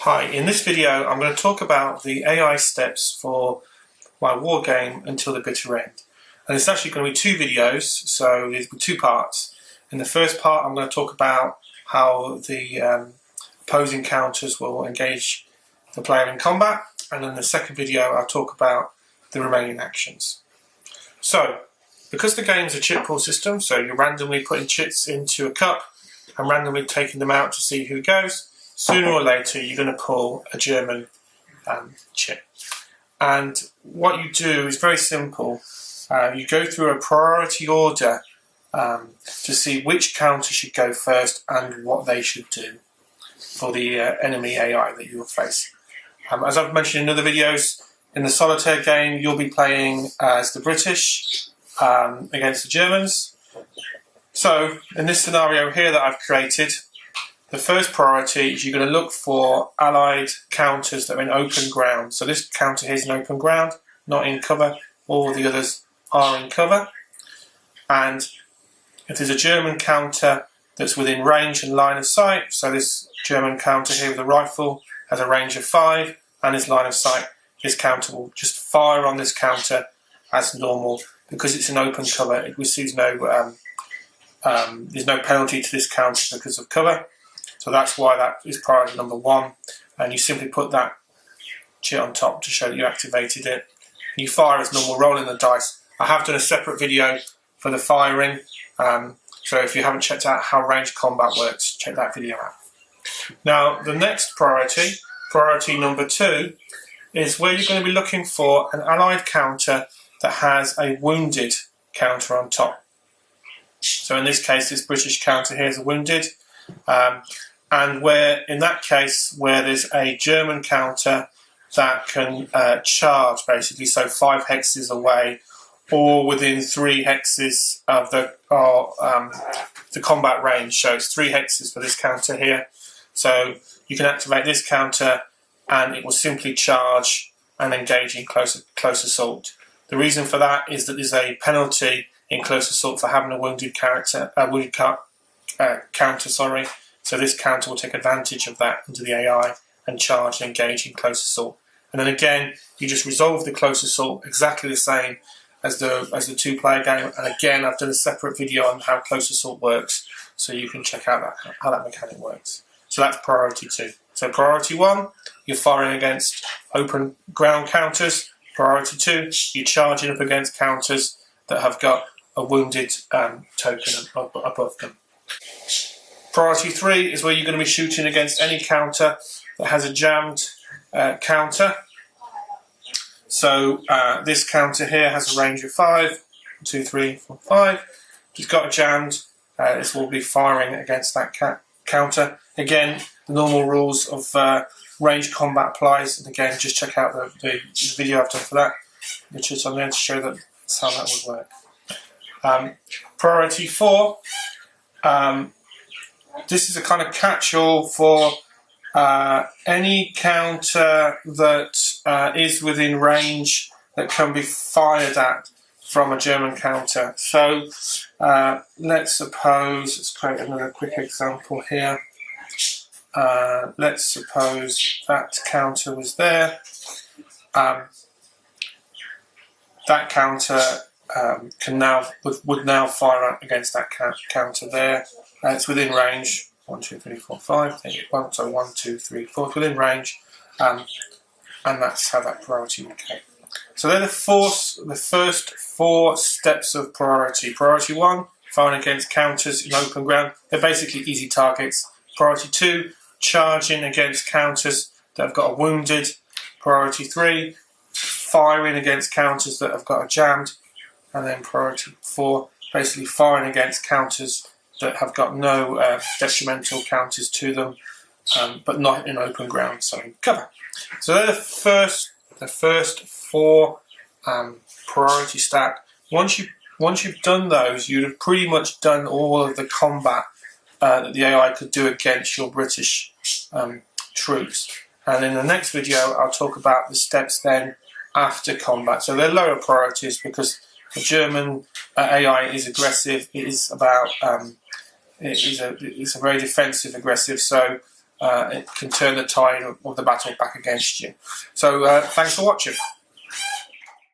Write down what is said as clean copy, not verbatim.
Hi, in this video I'm going to talk about the AI steps for my war game until the bitter end. And it's actually going to be two videos, so there's two parts. In the first part I'm going to talk about how the opposing counters will engage the player in combat, and in the second video I'll talk about the remaining actions. So, because the game's a chip pool system, so you're randomly putting chips into a cup and randomly taking them out to see who goes, sooner or later you're going to pull a German chip. And what you do is very simple. You go through a priority order to see which counter should go first and what they should do for the enemy AI that you will face. As I've mentioned in other videos, in the solitaire game you'll be playing as the British against the Germans. So in this scenario here that I've created, the first priority is you're going to look for allied counters that are in open ground. So this counter here is in open ground, not in cover. All the others are in cover. And if there's a German counter that's within range and line of sight, so this German counter here with a rifle has a range of 5 and is line of sight, this counter will just fire on this counter as normal because it's an open cover. It receives no there's no penalty to this counter because of cover. So that's why that is priority number 1, and you simply put that chit on top to show that you activated it. You fire as normal, rolling the dice. I have done a separate video for the firing, so if you haven't checked out how ranged combat works, check that video out. Now the next priority, priority number 2, is where you're going to be looking for an allied counter that has a wounded counter on top. So in this case, this British counter here is a wounded. And where, in that case, where there's a German counter that can charge, basically, so 5 hexes away, or within 3 hexes of the combat range. So it's 3 hexes for this counter here. So you can activate this counter, and it will simply charge and engage in close assault. The reason for that is that there's a penalty in close assault for having a wounded counter. So this counter will take advantage of that into the AI and charge and engage in close assault. And then again, you just resolve the close assault exactly the same as the 2-player game. And again, I've done a separate video on how close assault works, so you can check out how that mechanic works. So that's priority 2. So priority 1, you're firing against open ground counters. Priority 2, you're charging up against counters that have got a wounded token above them. Priority 3 is where you're going to be shooting against any counter that has a jammed counter. So this counter here has a range of 5, 2, 3, 4, 5. If it's got a jammed, this will be firing against that counter. Again, the normal rules of ranged combat applies, and again, just check out the video I've done for that, which is on there to show that that's how that would work. Priority 4. This is a kind of catch-all for any counter that is within range that can be fired at from a German counter. So let's suppose, let's create another quick example here. Let's suppose that counter was there. That counter would now fire against that counter there. It's within range. 1, 2, 3, 4, 5. So 1, 2, 3, 4. It's within range, and that's how that priority would go. So they're the first 4 steps of priority. Priority 1, firing against counters in open ground. They're basically easy targets. Priority 2, charging against counters that have got a wounded. Priority 3, firing against counters that have got a jammed. And then priority 4, basically firing against counters that have got no detrimental counters to them, but not in open ground, so in cover. So they're the first 4 priority stack. Once you've done those, you'd have pretty much done all of the combat that the AI could do against your British troops. And in the next video, I'll talk about the steps then after combat. So they're lower priorities because the German AI is aggressive. It is about it's a very defensive aggressive. So it can turn the tide of the battle back against you. So thanks for watching.